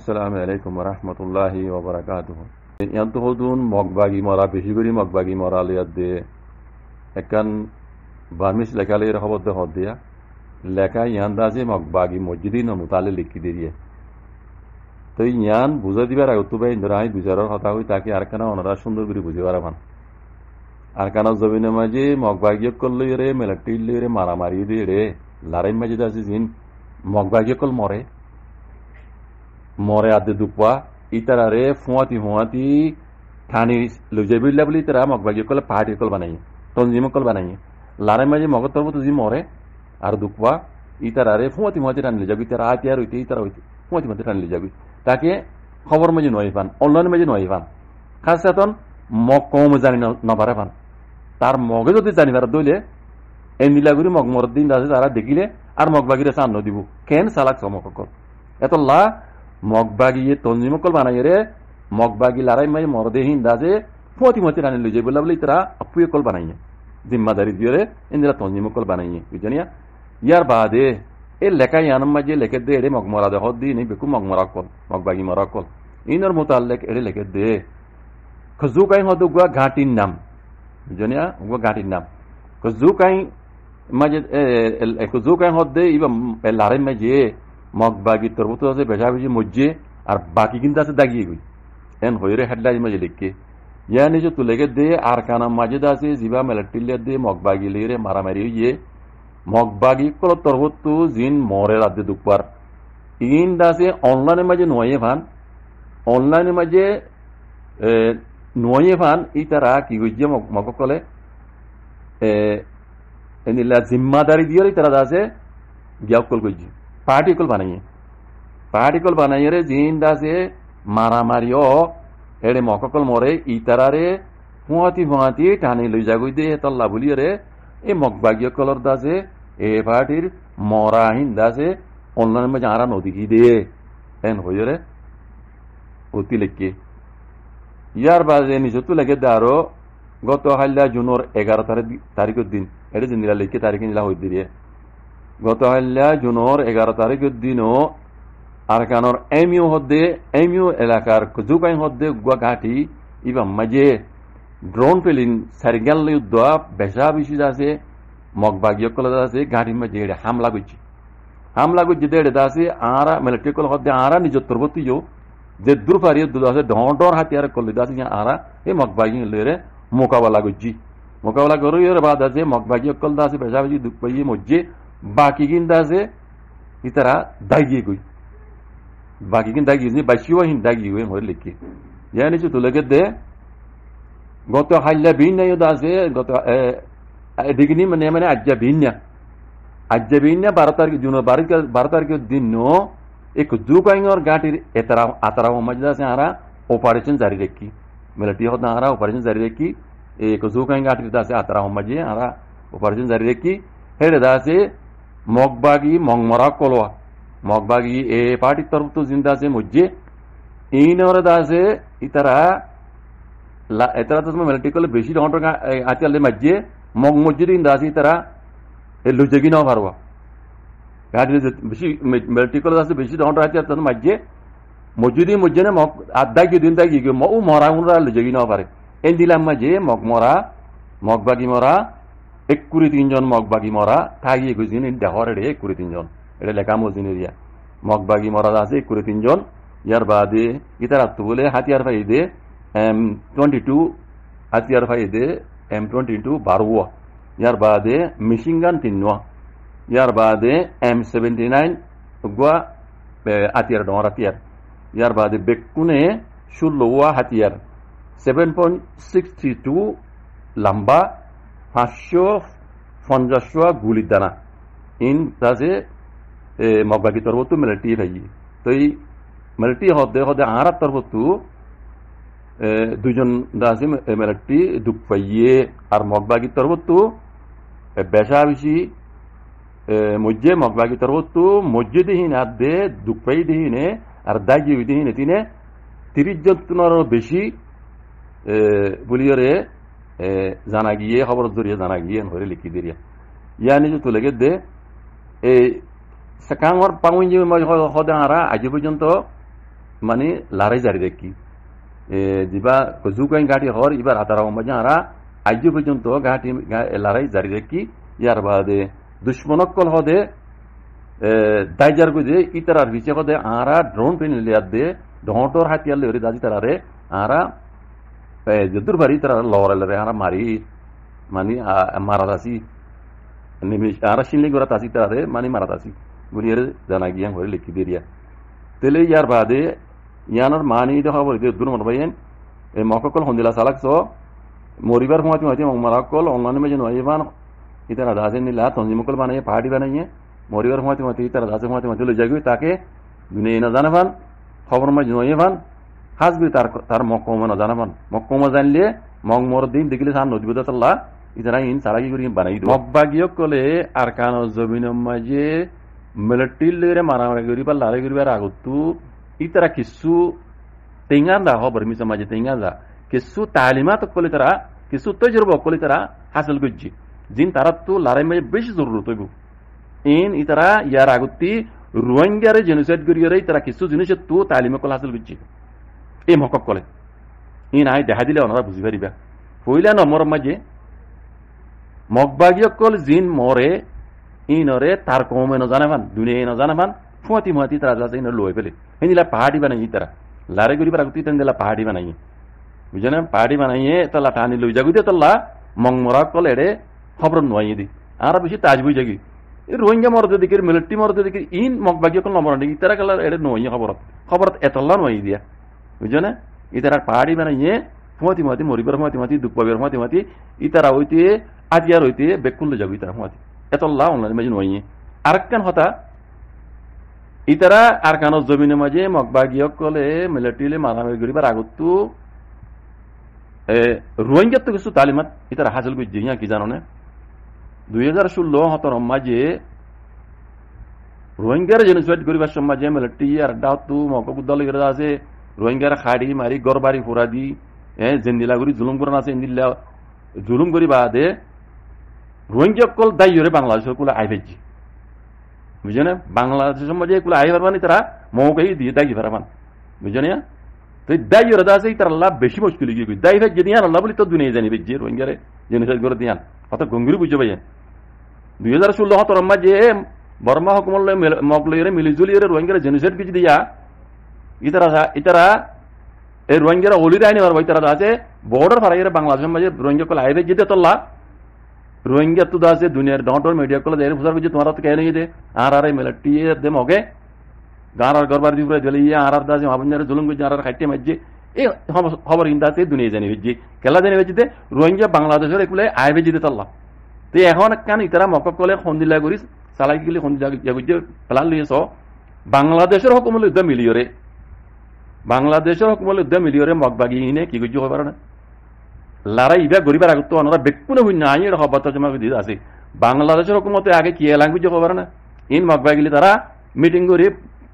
আসসালামু আলাইকুম রহমতুল্লাহি ওবরাকাতুহ। ইয়ান্ত হদুন মগবাগি মরা বেশি করে মগবাগি মরা লিয়াদ দিয়ে একান বার্মিস লেখালের খবর দে হদ দিয়া লেখা ইয়ান দাজে মগবাগি মসজিদি নমুতালে লিখি দিয়ে তো ইয়ান বুঝা দিবার আগত ভাই ইন্দরা আমি বুঝার কথা হই তাকে আর কেন ওনারা সুন্দর করে বুঝে পারাবান আর কেন জমিনে মাঝে মগবাগি করলে রে মেলাটি রে মারামারি দিয়ে রে লারাই মাঝে দাসে জিন মগবাগি কল মরে মরে আদে দুপা ইতারে ফুয়াতি ঠানি লুজাবিল্লা বলি তারা মগবাগি কল পাহাড়ি কল বানাই তঞ্জিম কল বানাই লারাই মাঝে মগর তরব তুজি মরে আর দুপা ইতারে ফুয়াতি টানলে যাবি তারা আতি আর হইতে ইতারা হইতে ফুয়াতি টানলে যাবি তাকে খবর মাঝে নয় পান অনলাইন মাঝে নয় পান খাস এখন মগ কম জানি নপারে পান তার মগে যদি জানিবার দইলে এন্দিলাগুড়ি মগ মর দিন আছে তারা দেখিলে আর মগবাগিরে চান্ন দিব কেন চালাক চমকল এত লা মগবাগিয়ে তঞ্জিমকল বানাই রে মগবাগি লারাই মাই মরদে হিন্দাজে ফুয়াতি রানি লই যাই বলে তারা আপুয়ে কল বানাইয়ে জিম্মাদারি দিয়ে ইন্দিরা তঞ্জিমকল বানাইয়ে বুঝানিয়া ইয়ার বাদে এ লেখাই আনম মাঝে লেখে দে এড়ে মগমরা দে হদ দিই বেকু মগমরা কল মগবাগি মরা কল ইনর মোতাল্লেক এড়ে লেখে দে খজুকাই হদ গুয়া ঘাটির নাম বুঝানিয়া গুয়া ঘাটির নাম খজুকাই মাঝে খজুকাই হদ দে ইবা লারাই মাঝে মগবাগি তরবত আছে বেজা বেজি মজ্জে আর বাকি কিন্তু আছে দাগিয়ে গই এন হইরে হেডলাইন মাঝে লিখকে ইয়া নিজে তুলেগে দে আর কানা মাঝে আছে জিবা মেলাটিলে দে মগবাগি লিরে মারামারি হইয়ে মগবাগি কল তরবত জিন মরে রাতে দুপার ইন দাসে অনলাইনের মাঝে নয়ে ভান অনলাইনের মাঝে নয়ে ভান ই তারা কি গইছে মগ কলে এনিলা জিম্মাদারি দিয়ে তারা দাসে গিয়াকল গইছে পার্টিকল বানাইয়ে রে জিন দাসে মারামারিও এড়ে মককল মরে ইতারারে ফুয়াতি টানি লই যাগুই দে তল্লা বলিয়ে রে এই মগবাগীয় কলর দাসে এ পার্টির মরাহীন দাসে অনলাইন মাঝে আরা নদী কি দে এন হইয়ে রে অতি লেখকে ইয়ার বাজে নিজতো লেগে দে আরো গত হাল্লা জুনের 11 তারিখের দিন এটা জিনিলা লেখকে তারিখে নিলা হই দিয়ে গত হাল্লা জুনের 11 তারিখের দিনও আর কানর এমিউ এলাকার কুজুকাই হদ্দে গুয়া ঘাটি ইবা মাঝে ড্রোন ফেলিন সারিগাল দোয়া বেশা বেশি আছে মগবাগীয় কল আছে ঘাটির মাঝে হামলা করছে দেড়ে দাসে আরা মিলিটারি কল হদ্দে আরা নিজের তরবতিও যে দূর পারিয়ে দু আছে ডর হাতিয়ার করলে দাসে আরা এই মগবাগী লেরে মোকাবেলা করিয়ে বাদ আছে মগবাগীয় কল দাসে বেশা বেশি দুঃখ পাইয়ে মজ্জে বাকি কিন্তু আছে ইতারা দাগিয়ে গই বাকি কিন্তু দাগিয়ে বাসিও হিন দাগিয়ে গই হয়ে লিখি জানিস তুলেকে দে গত হাল্লা ভিন্ন আছে গত দিগনি মানে আজ্জা ভিন্ন 12 তারিখ জুন 12 তারিখের দিন এক জুকাইঙর গাটির আতারা মজদা আছে আরা অপারেশন জারি রেখি মিলিটারি হদ আরা অপারেশন জারি রেখি এক জুকাইং গাটির দাসে আতারা মজে আরা অপারেশন জারি রেখি হেড়ে দাসে মগবাগি মংমরা কলোয়া মগবাগি এ পার্টির তরফ তো জিন্দা আছে মজ্জে ইনর দাসে ইতারা তো মিলিটারি করলে বেশি ডর আচালে মাঝে মগ মসজিদ দাসে ইতারা লুজেগি না পারবা গাড়ি বেশি মিলিটারি করলে দাসে বেশি ডর আচার মাঝে মসজিদি মজ্জে মগ আদাগি দিন দাগি ও মরা উনরা লুজেগি না পারে এন দিলাম মাঝে মগবাগি মরা 23 জন মগবাগি মরা থাকিয়ে গেছেন দেহর এড়ে 23 জন এটা লেখা মসজিদ এরিয়া মগবাগি মরা আছে 23 জন ইয়ার বাদে ইতারা তো বলে হাতিয়ার ফাই দে M22 হাতিয়ার ফাই দে M22 বারুয়া ইয়ার বাদে মেশিন গান 3 ইয়ার বাদে M79 গুয়া হাতিয়ার ডর হাতিয়ার ইয়ার বাদে বেকুনে 16 হাতিয়ার 7.62 লম্বা 550 গুলির দানা ইন দাসে মগবাগি তরবতু মিলিটারি ভাই তো এই মিলিটারি হদে আরা তরবতু দুজন দাসে মিলিটারি দুঃখ পাইয়ে আর মগবাগি তরবতু বেশা বেশি মজ্জে মগবাগি তরবতু মজ্জে দিহিন আদে দুঃখ পাই দিহিনে আর দাগি দিহিন তিনে 30 জনের বেশি বলিয়রে জানা গিয়ে খবর জড়িয়ে জানা গিয়ে হরে লিখি দিয়ে ইয়ানি যে তুলে দে এই সেকাঙর পাঙুঞ্জি হদে আরা আজ পর্যন্ত মানে লারাই জারি দেখি যা জুকাই ঘাটি হর এবার হাতারা মাঝে আরা আজ পর্যন্ত ঘাটি লারাই জারি দেখি ইয়ার বাদে দুশ্মনকল হদে দাইজার গুজে ইতারার বিচে হদে আরা ড্রোন পেন লিয়ার দে ঢোঁটর হাতিয়ার লেরে দাজি তারারে আরা যদুর বাড়ি তারা লড়ালে আরা মারি মানে মারা দাসি আরা শিনলি গোরা তাসি তারে মানে মারা দাসি গুরিয়ার জানা গিয়া ঘরে লিখি দিয়ে তেলে ইয়ার বাদে ইয়ানোর মানি দেখা বলি দূর মত ভাইয়েন এই মককল হন্দিলা চালাকছ মরিবার সময়তে হয়তো মারাকল অনলাইনে মেজে নয়বান ইতারা দাসে নিলা তঞ্জিমকল বানাইয়ে পাহাড়ি বানাইয়ে মরিবার সময়তে হয়তো ইতারা দাসের সময়তে হয়তো লই যাবি তাকে দুনিয়া না জানাবান খবর মাঝে নয়বান হাসবি তার মকমা না জানাবান মকমা জানলে মগ মর দিন দেখিলে সার নজবুদাতাল্লাহ ইতারা ইন সারাকি করি বানাই দিব মকবাগিয় কলে আর কান জমিন মাঝে মিলিটারি লেরে মারামারি করিবার লারে করিবার আগতু ইতারা কিছু তেঙ্গান্দা হবর মিসা মাঝে তেঙ্গান্দা কিছু তালিমাত কলে তারা কিছু তজরবা কলে তারা হাসিল করছি জিন তারা তো লারাই মাঝে বেশি জরুরত হইব ইন ইতারা ইয়ার আগতি রোহিঙ্গারে জেনোসাইড করিয়ারে তারা কিছু জিনিসের তো তালিমা কল হাসিল করছি এই মকক কলে ইন আই দেখা দিলে ওনারা বুঝি পারিবা হইলা নম্বর মাঝে মকবাগীয় কল জিন মরে ইনরে তার কমে নজানাবান দুনিয়া নজানাবান ফুয়াতি মুয়াতি তারা যাচ্ছে ইন লই পেলে হিনিলা পাহাড়ি বানাই তারা লারে গরিবার আগতি তেন দিলা পাহাড়ি বানাই বুঝে না পাহাড়ি বানাইয়ে তালা টানি লই যাগুতে তাল্লা মং মরা কল এড়ে খবর নয় দি আর বেশি তাজ বুঝ যাগি রোহিঙ্গা মরদে দিকে মিলিটারি মরদে দিকে ইন মকবাগীয় কল নম্বর নাকি তারা কালার এড়ে নয় খবর এতল্লা নয় দিয়া বুঝে না ইতারা পাহাড়ি বানাইয়ে ফুয়াতি মুয়াতি মরিবার ফুয়াতি মুয়াতি দুঃখ পাবির ফুয়াতি মুয়াতি ইতারা হইতে আজিয়ার হইতে বেকুল যাবি তারা ফুয়াতি এতল্লা অনলাইন মাঝে নয় আরেকখান হতা ইতারা আর কানো জমিনের মাঝে মকবাগীয় কলে মিলিটারি মারামারি করিবার আগতো রোহিঙ্গার তো কিছু তালিমাত ইতারা হাসিল করছে ইয়া কি জানো না 2016-17 মাঝে রোহিঙ্গার জেনোসাইড করিবার সমাজে মিলিটারি আর ডাউতু মকবুদ্দল আছে রোহিঙ্গার খাড়ি মারি গড়বাড়ি ফুরা দি জেন্দিলা করি জুলুম করান আছে ইন্দিল্লা জুলুম করি বাদে রোহিঙ্গা কল দায়ী বাংলাদেশের কুলে আই ফেলছি বুঝে না বাংলাদেশের মাঝে কুলে আই পারবানি তারা মৌকে দিয়ে দায়ী পারবান বুঝে না তো দায়ী ওরা আছে তার আল্লাহ বেশি মুশকিল গিয়ে দায়ী ফেক যদি আল্লাহ বলি তো দুনিয়া জানি যে রোহিঙ্গারে জেনোসাইড করে দিয়ান অত গঙ্গির বুঝে ভাইয়া 2016-17 মাঝে বর্মা হুকুমল মকলইরে মিলিজুলিরে রোহিঙ্গারে জেনোসাইড কিছু দিয়া ইতারা এই রোহিঙ্গারা অলির আইনি পারবো ইতারা আছে বর্ডার ফারাইরে বাংলাদেশের মাঝে রোহিঙ্গা কল আইবে যেতে তোল্লা রোহিঙ্গা তো আছে দুনিয়ার ডটর মিডিয়া কল দেয় ফুসার বুঝে তোমার তো কে নিয়ে দে আর মিলিটারি দে মগে গাঁর আর গরবার দিবরে দিলে আর দাসে মাবুঞ্জারে জুলুম করছে আর খাইতে মাঝে এই খবর ইন্দাতে দুনিয়া জানি বেজি কেলা জানি বেজিতে রোহিঙ্গা বাংলাদেশের এগুলো আইবে যেতে তোল্লা তো এখন কেন ইতারা মকক কলে খন্দিলা করি চালাই গেলে খন্দিলা প্লান লিয়েছ বাংলাদেশের হুকুমল যুদ্ধ মিলিয়রে বাংলাদেশের হুকুমল যুদ্ধ মিলিয়রে মগবাগি ইনে কি করছে হবার না লারা ইবা গরিবার আগত ওনারা বেকুনে হই না আইনের খবর জমা দিয়ে আছে বাংলাদেশের হুকুমতে আগে কি এলান করছে হবার না ইন মগবাগিলি তারা মিটিং করে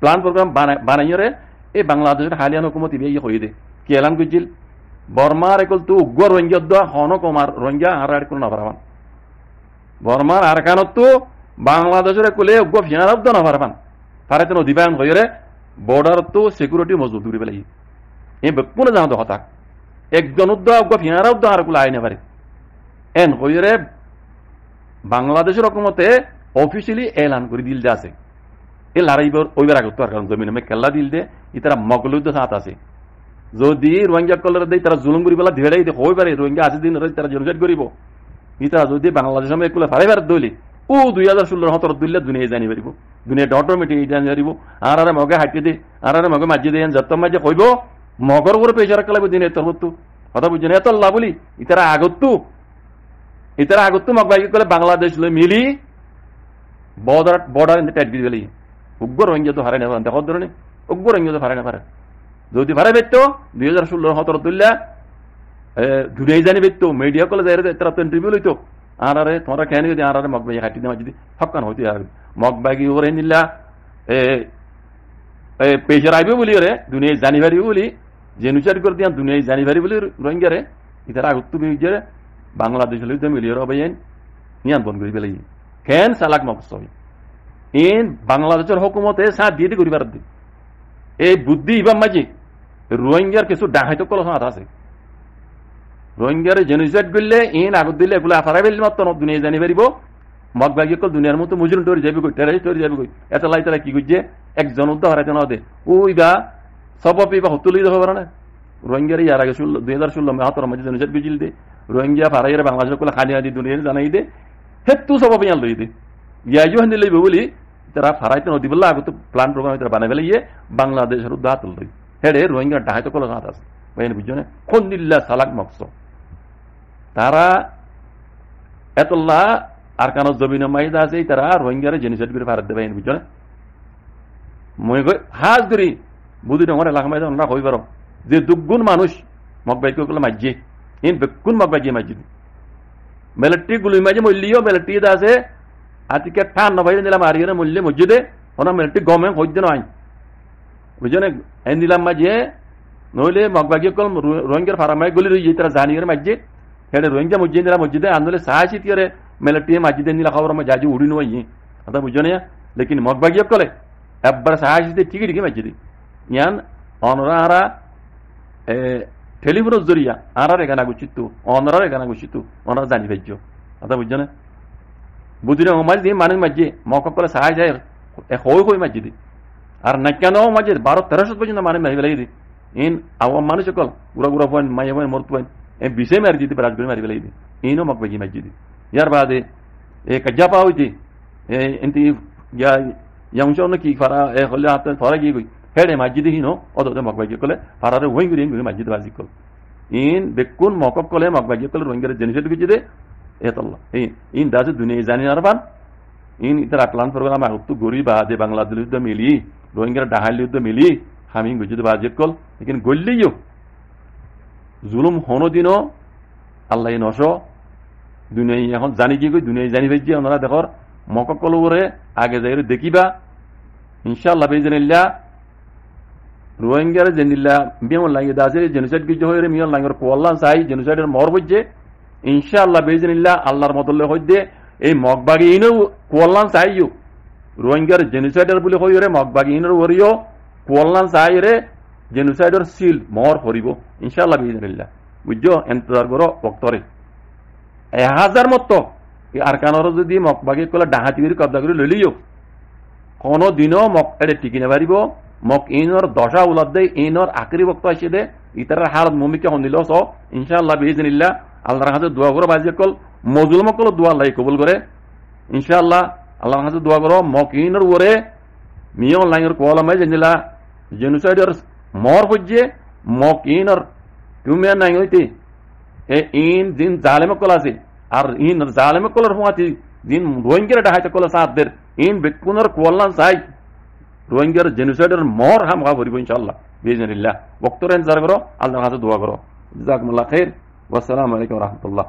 প্ল্যান প্রোগ্রাম বানাইরে এই বাংলাদেশের হালিয়ান হুকুমত ইবে হয়ে দে কি এলান করছিল বর্মার একল তো উগ্র রোহিঙ্গা হন কমার রোহিঙ্গা আর কোন না পারবান বর্মার আর কানত তো বাংলাদেশের কোলে উগ্র ফিয়ারব না পারবান তারে তো নদীবায়ন হয়ে বর্ডার তো সিকিউরিটি মজবুত করে পেলাই এই বেকুনে জানো তো হতা একজন উদ্যোগ ফিয়ারা উদ্যোগ আর কোলে আইনে পারে এন হয়ে বাংলাদেশের হুকুমতে অফিসিয়ালি এলান করে দিল যে আছে এই লড়াইবার ওইবার আগত আর কারণ জমিন আমি কেল্লা দিল দে ইতারা মগলুদ্দ সাথ আছে যদি রোহিঙ্গা কলের দেয় তারা জুলুম করি পেলা ধীরে হয়ে পারে রোহিঙ্গা আছে দিন তারা জেনোসাইড করিব ইতারা যদি বাংলাদেশ আমি এগুলো ফারাইবার দইলি ও 2016-17 দিলে দুনিয়া জানি পারিব দুনিয়া অটোমেটিক জানি পারিব আর মগে হাঁটি দে আর মগে মাঝে দেন যত মাঝে কইব মগর করে পেশার কালাব দিন তোর কথা বুঝছেন এত লাভ বলি ইতারা আগত মগবাগি কলে বাংলাদেশ মিলি বর্ডার টাইট দিয়ে গেলি উগ্র রোহিঙ্গা তো হারাই না দেখো ধরনের উগ্র রোহিঙ্গা তো হারাই না পারে যদি ভাড়া বেচতো 2016-17 তুললা দুনিয়াই জানি বেচতো মিডিয়া কলে তারা তো ইন্টারভিউ লইতো আর তোমরা কেন যদি আর মগবাগি হাঁটি দেওয়া যদি হকান হইতে আর মগবাগি ওরে নিলা পেশার আইবে বলি ওরে দুনিয়ায় জানি পারিব বলি জেনোসাইড করে দিয়া দুনিয়ায় জানি পারি বলি রোহিঙ্গারে ইতারা আগত বিজে বাংলাদেশ লইতে মিলিয়ে রবাইন নিয়ান বন করি পেলাই কেন চালাক মকস ইন বাংলাদেশের হুকুমতে সাথ দিয়ে করিবার দি এই বুদ্ধি ইবাম মাঝি রোহিঙ্গার কিছু ডাহাইতো কলস আছে রোহিঙ্গার জেনোসাইড করলে ইন আগত দিলে এগুলো আফারাই বেলি মাত্র দুনিয়া জানি পারিব মগ বাগি কল দুনিয়ার মতো মুজুর তৈরি যাবি কই টেরাই তৈরি যাবি কই এত লাই তারা কি করছে একজন উদ্ধার হারাইতে না দে ওই বা সব পিবা হতুলি দেওয়া পারে না রোহিঙ্গার ইয়ার আগে 2016 মাহাতর মাঝে জেনোসাইড বুঝিল দে রোহিঙ্গা ফারাইয়ের বাংলাদেশের কোলা খালি আদি দুনিয়া জানাই দে হেতু সব পিয়াল লই দে ইয়াইজো হেন লইবে বলি তারা ফারাইতে নদী বললা আগত প্ল্যান প্রোগ্রাম তারা বানাই ফেলে বাংলাদেশের উদ্ধার লই হেডে রোহিঙ্গার ডাহাইতো কল হাত আছে বাইন বুঝনে কোন দিল্লা সালাক মকস তারা এতল্লা আর কানো জমিন মাইদা আছে তারা রোহিঙ্গার জেনোসাইড করে ভারত দেবে বুঝনে মই কই হাজ করি বুদ্ধি ডর এলাকা মাইদা আমরা কই পারো যে দুগুণ মানুষ মগবাইকে কলে মাঝে ইন বেকুন মগবাইকে মাঝে মেলেট্রি গুলি মাঝে মূল্যও মেলেট্রি আছে আজকে টান নবাই দিলাম আরিয়ার মূল্যে মসজিদে ওনা মেলেট্রি গমে হইতে নয় বুঝনে এন দিলাম মাঝে নইলে মগবাইকে কল রোহিঙ্গার ফারামাই গলি রই তারা জানিয়ার মাঝে হেডে রোহিঙ্গা মসজিদ দিলাম মসজিদে আন্দোলনে সাহায্য তিয়ারে মেলেট্রি মাঝিদে নিলা খবর আমার যাজি উড়ি নয় কথা বুঝনে লেকিন মগবাইকে কলে একবার সাহায্য ঠিকই ঠিকই মাঝে ইয়ান অনরা টেলিফোনের জরিয়া আরার এখানে গুছিত অনরার এখানে গুছিত অনারা জানি পাইছ কথা বুঝছো না বুঝলি মাঝে দিয়ে মানুষ মাঝে মক করে সাহায্য হই হই মাঝে দি আর না কেন মাঝে 12-13 পর্যন্ত মানুষ মারি ফেলাই দি ইন আওয়াম মানুষ সকল গুড়া গুড়া পয়েন্ট মাই মরত পয়েন্ট এই বিষয় মারি দিতে রাজ করে মারি ফেলাই দি ইনও মক বাজি মাঝে দি ইয়ার বাদে এ কাজা পাওয়া হইতে এনতি ইয়াংশ কি ফারা হলে হাতে ফরা গিয়ে গই হেডে মাজিদে হিনো অদতে মগবাজি কলে ফারারে ওই গুরি মাজিদ বাজি কল ইন বেকুন মকক কলে মগবাজি কলে রোহিঙ্গার জেনোসাইড গিয়ে দে এতল্লা ইন দাজে দুনিয়া জানি আরবান ইন ইতার প্ল্যান প্রোগ্রাম আগত গরি বাদে বাংলাদেশ যুদ্ধ মিলি রোহিঙ্গার ডাহাইল যুদ্ধ মিলি হামিং গুজিদ বাজি কল লেকিন গল্লিও জুলুম হনো দিনও আল্লাহ নশ দুনিয়া এখন জানি কি কই দুনিয়া জানি ভাই ওনারা দেখর মকক কল করে আগে যাই দেখিবা ইনশাআল্লাহ বেজনিল্লাহ রোহিঙ্গার জেনিল্লা মিয়ন লাগে দাসে জেনোসাইড গিয়ে হয়ে মিয়ন লাঙ্গর কোয়াল্লান চাই জেনোসাইডের মর বইছে ইনশাআল্লাহ বেজনিল্লাহ আল্লাহর মতলে হইতে এই মগবাগি ইনো কোয়াল্লান চাইও রোহিঙ্গার জেনোসাইডের বলে হই রে মগবাগি ইনোর ওরিও কোয়াল্লান চাই রে জেনোসাইডের সিল মর হরিব ইনশাআল্লাহ বেজনিল্লাহ বুঝছো ইন্তজার করো বক্তরে 1000 মত আর কানর যদি মগবাগি কলে ডাহাতি করে কবজা করে লইলিও কোন দিনও মক এড়ে টিকি না পারিব মক ইনর দশা উলাদ দে ইনর আখরি বক্ত আসে দে ইতার হালত মুমিকে হন্দিল সো ইনশাআল্লাহ বিইজনিল্লাহ আল্লাহর কাছে দোয়া করো বাজি কল মজলুম কল দোয়া আল্লাহ কবুল করে ইনশাআল্লাহ আল্লাহর কাছে দোয়া করো মক ইনর ওরে মিয়ন লাইনর কোলামে জেনিলা জেনোসাইডার মর হজ্জে মক ইনর তুমি নাই হইতে এ ইন দিন জালেম কল আছে আর ইন জালেম কলর হুয়াতি দিন রোহিঙ্গার ডাহাইতে কল সাদের ইন বেকুনর কোলান চাই রোহিঙ্গার জেনোসাইডের মর হাম খা ভরিব ইনশাআল্লাহ বিইজনিল্লাহ বক্তরে ইন্তজার করো আল্লাহর কাছে দোয়া করো জাযাকুমুল্লাহ খাইর ওয়া আসসালামু আলাইকুম ওয়া রাহমাতুল্লাহ।